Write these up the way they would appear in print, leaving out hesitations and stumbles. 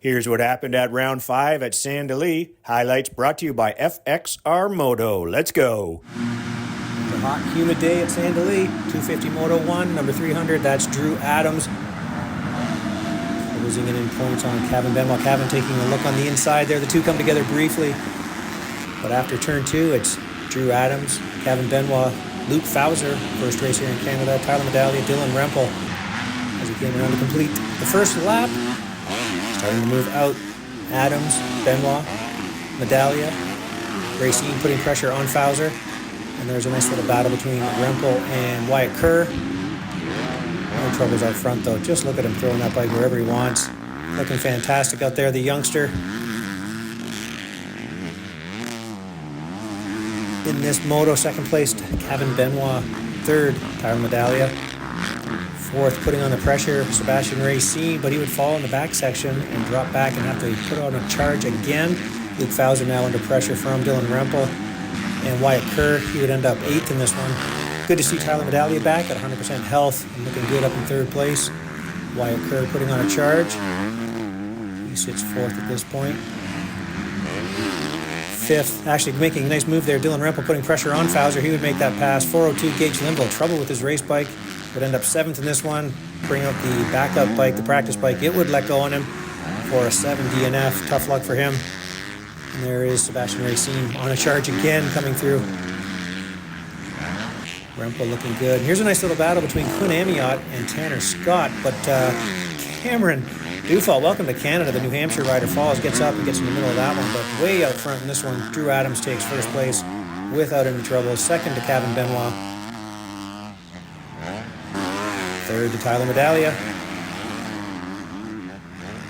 Here's what happened at round 5 at Sandali. Highlights brought to you by FXR Moto. Let's go. It's a hot, humid day at Sandali. 250 Moto 1, number 300. That's Drew Adams. Losing it in points on Kevin Benoit. Kevin taking a look on the inside there. The two come together briefly. But after turn 2, it's Drew Adams, Kevin Benoit, Luke Fowser, first race here in Canada, Tyler Medallia, Dylan Rempel, as he came around to complete the first lap. Starting to move out, Adams, Benoit, Medallia, Racine putting pressure on Fowser. And there's a nice little battle between Rempel and Wyatt Kerr. No troubles out front though. Just look at him throwing that bike wherever he wants. Looking fantastic out there, the youngster. In this moto, second place, Kevin Benoit. Third, Tyler Medallia. Fourth, putting on the pressure, Sebastian Racine, but he would fall in the back section and drop back and have to put on a charge again. Luke Fowser now under pressure from Dylan Rempel. And Wyatt Kerr, he would end up 8th in this one. Good to see Tyler Medallia back at 100% health and looking good up in third place. Wyatt Kerr putting on a charge. He sits 4th at this point. 5th, actually making a nice move there, Dylan Rempel putting pressure on Fowser. He would make that pass. 402, Gage Limbo, trouble with his race bike. Would end up 7th in this one. Bring out the backup bike, the practice bike. It would let go on him for a 7 DNF. Tough luck for him. And there is Sebastian Racine on a charge again coming through. Rempel looking good. Here's a nice little battle between Quinn Amiot and Tanner Scott. But Cameron Dufall, welcome to Canada. The New Hampshire rider falls, gets up and gets in the middle of that one. But way out front in this one, Drew Adams takes first place without any trouble. Second to Kevin Benoit. Third to Tyler Medallia.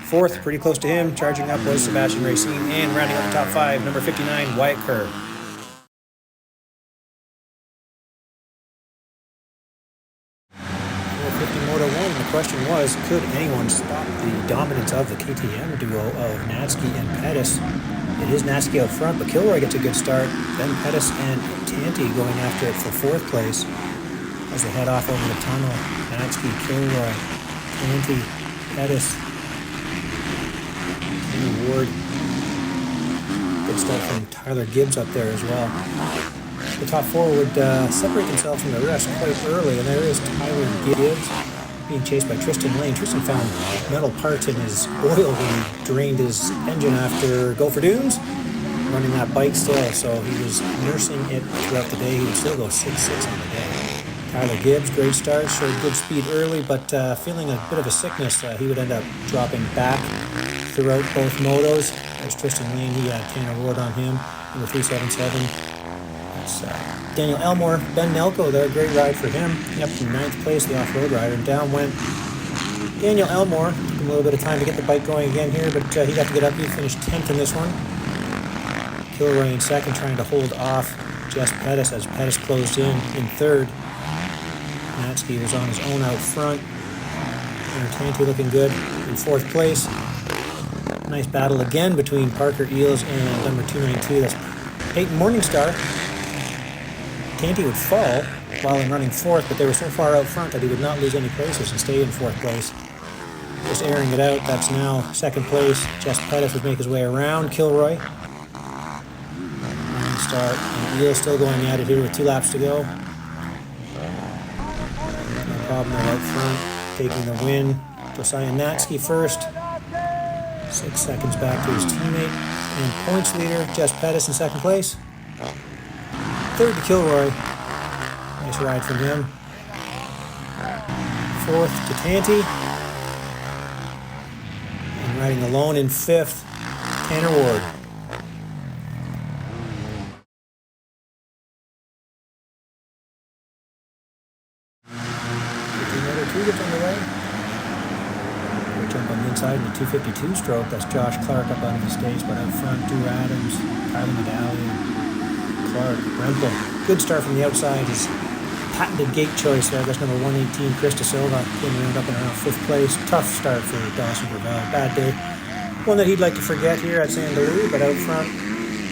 Fourth, pretty close to him, charging up was Sebastian Racine. And rounding up the top 5, number 59, Wyatt Kerr. Moto 1, the question was, could anyone stop the dominance of the KTM duo of Natsky and Pettis? It is Natsky out front, but Kilroy gets a good start. Then Pettis and Tanti going after it for 4th place as they head off over the tunnel. Natsky, Kilroy, Tanti, Pettis, and Ward. Good start from Tyler Gibbs up there as well. The top 4 would separate themselves from the rest quite early, and there is Tyler Gibbs being chased by Tristan Lane. Tristan found metal parts in his oil when he drained his engine after Gopher Dunes, running that bike still, so he was nursing it throughout the day. He would still go 6.6 on the day. Tyler Gibbs, great start, showed good speed early, but feeling a bit of a sickness, he would end up dropping back throughout both motos. There's Tristan Lane, he had Tanner Ward on him, number 377. Daniel Elmore, Ben Nelko there, great ride for him. Up to 9th place, the off-road rider, and down went Daniel Elmore. Took him a little bit of time to get the bike going again here, but he got to get up. He finished 10th in this one. Kilroy in 2nd, trying to hold off Jess Pettis as Pettis closed in 3rd. Natsky was on his own out front. And Tanti looking good in 4th place. Nice battle again between Parker Eels and number 292. That's Peyton Morningstar. Tanti would fall while in running 4th, but they were so far out front that he would not lose any places and stay in 4th place. Just airing it out, that's now 2nd place. Jess Pettis would make his way around Kilroy. Morningstar and Eel still going at it here with 2 laps to go. No problem there out front, taking the win. Josiah Natsky first. 6 seconds back to his teammate. And points leader, Jess Pettis in 2nd place. 3rd to Kilroy. Nice ride from him. 4th to Tanti. And riding alone in 5th, Tanner Ward. Two gets on the way. We'll jump on the inside in the 252 stroke. That's Josh Clark up out of the stage, but up front, Drew Adams, Tyler Medallia, Clark, Rempel. Good start from the outside. His patented gate choice there. That's number 118, Chris De Silva. Came around up and around 5th place. Tough start for Dawson Gravel. Bad day. One that he'd like to forget here at Sandali, but out front,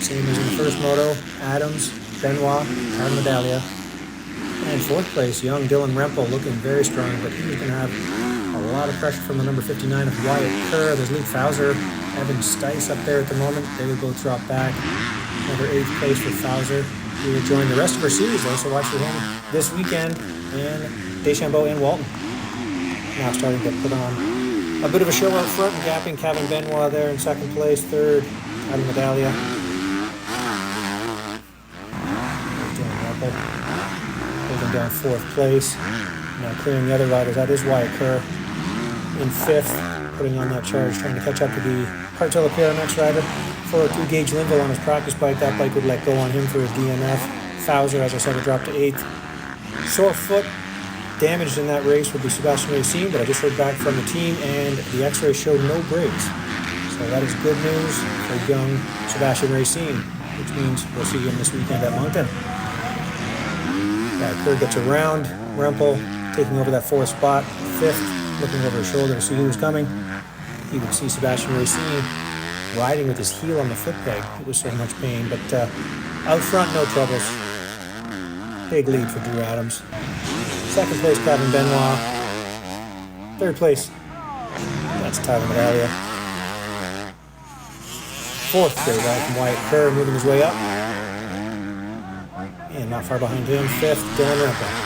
same as in the first moto, Adams, Benoit, Tyler Medallia. And 4th place, young Dylan Rempel looking very strong, but he's going to have a lot of pressure from the number 59 of Wyatt Kerr. There's Luke Fowler, Evan Stice up there at the moment. They would both drop back. Another 8th place for Fowler. He will join the rest of our series though, so watch for him this weekend in Deschambault and Walton. Now starting to put on a bit of a show out front and gapping Kevin Benoit there in 2nd place. 3rd, Adi Medaglia. Holding down 4th place. Now clearing the other riders. That is Wyatt Kerr in 5th, putting on that charge, trying to catch up to the Cartel PRMX rider. 402 Gage Linville on his practice bike. That bike would let go on him for his DNF. Fowler, as I said, would drop to 8th. Sore foot, damaged in that race would be Sebastian Racine, but I just heard back from the team and the x-ray showed no breaks. So that is good news for young Sebastian Racine, which means we'll see him this weekend at Moncton. Kerr gets around. Rempel taking over that 4th spot. 5th, looking over his shoulder to see who was coming. You would see Sebastian Racine riding with his heel on the foot peg. It was so much pain, but out front, no troubles. Big lead for Drew Adams. 2nd place, Kevin Benoit. 3rd place, that's Tyler Medaglia. 4th, great ride from Wyatt Kerr, moving his way up. And not far behind him, 5th, Dylan Rempel.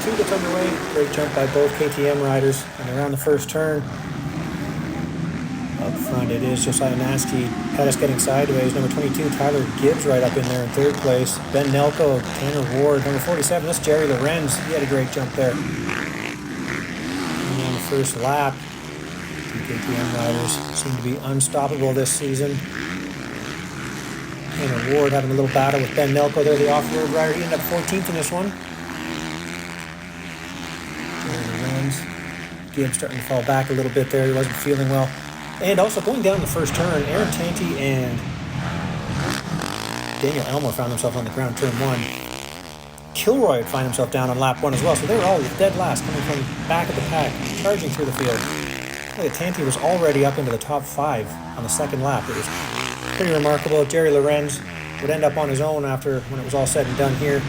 Two gets underway. Great jump by both KTM riders. And around the first turn, up front it is Josiah Nasty. Pettis getting sideways. Number 22, Tyler Gibbs right up in there in 3rd place. Ben Nelko, Tanner Ward. Number 47, that's Jerry Lorenz. He had a great jump there. And on the first lap, the KTM riders seem to be unstoppable this season. Tanner Ward having a little battle with Ben Nelko there, the off-road rider. He ended up 14th in this one. Gibbs starting to fall back a little bit there. He wasn't feeling well. And also going down the first turn, Aaron Tanti and Daniel Elmore found himself on the ground turn 1. Kilroy would find himself down on lap 1 as well. So they were all dead last, coming from back of the pack, charging through the field. Look at Tanti was already up into the top 5 on the 2nd lap. It was pretty remarkable. Jerry Lorenz would end up on his own after when it was all said and done here.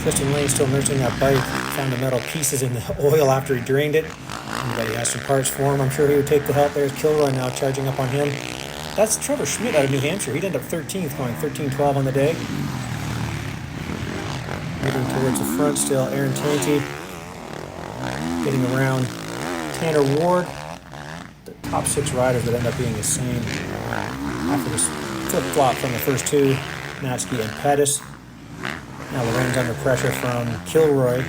Tristan Lane still nursing that bike. Found the metal pieces in the oil after he drained it. Anybody has some parts for him, I'm sure he would take the help. There's Kilroy now charging up on him. That's Trevor Schmidt out of New Hampshire. He'd end up 13th, going 13-12 on the day. Moving towards the front still, Aaron Tanti getting around Tanner Ward. The top 6 riders would end up being the same after this flip-flop from the first 2, Natsky and Pettis. Now Lorenz under pressure from Kilroy.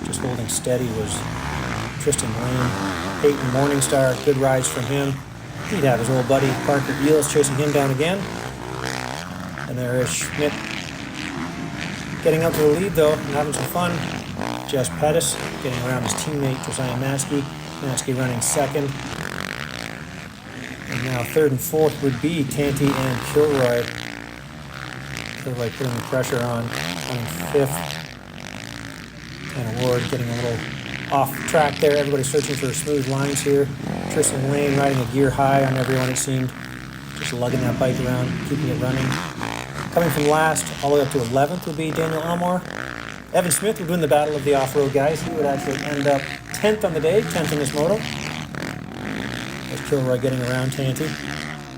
Just holding steady was Tristan Lane. Peyton Morningstar, good rides from him. He'd have his old buddy Parker Eels chasing him down again. And there is Schmidt getting up to the lead though and having some fun. Jess Pettis getting around his teammate Josiah Natsky. Natsky running 2nd. And now 3rd and 4th would be Tanti and Kilroy. Kilroy putting the pressure on 5th. And Ward getting a little off track there. Everybody's searching for smooth lines here. Tristan Lane riding a gear high on everyone, it seemed. Just lugging that bike around, keeping it running. Coming from last all the way up to 11th would be Daniel Elmore. Evan Smith would win the battle of the off-road guys. He would actually end up 10th on the day, 10th in this moto. There's Kilroy getting around Tanti.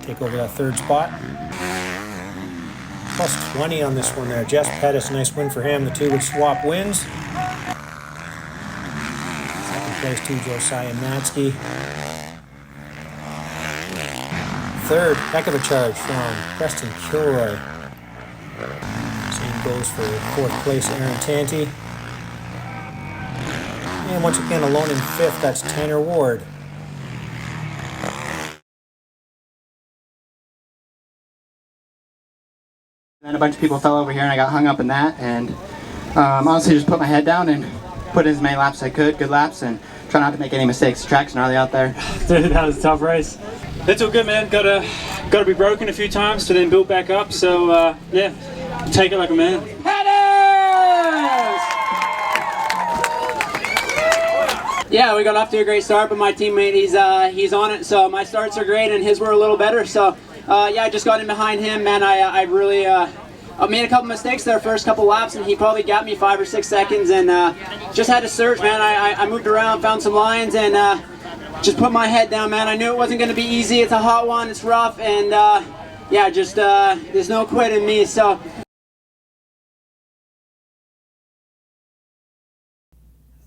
Take over that 3rd spot. Plus 20 on this one there. Jess Pettis, nice win for him. The 2 would swap wins. 2nd place to Josiah Natsky. 3rd, heck of a charge from Preston Kilroy. Same goes for 4th place, Aaron Tanti. And once again, alone in 5th, that's Tanner Ward. Then a bunch of people fell over here and I got hung up in that, and honestly just put my head down and put in as many laps as I could, good laps, and try not to make any mistakes. The track's gnarly out there. Dude, that was a tough race. It's all good, man. Got got to be broken a few times to then build back up. So yeah, take it like a man. Yeah, we got off to a great start, but my teammate, he's on it. So my starts are great, and his were a little better. So yeah, I just got in behind him, man. I really I made a couple mistakes there first couple laps, and he probably got me 5 or 6 seconds, and just had to search, man. I moved around, found some lines, and just put my head down, man. I knew it wasn't going to be easy. It's a hot one, it's rough, and yeah, just there's no quit in me. So.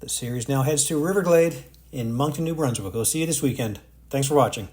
The series now heads to Riverglade in Moncton, New Brunswick. We'll see you this weekend. Thanks for watching.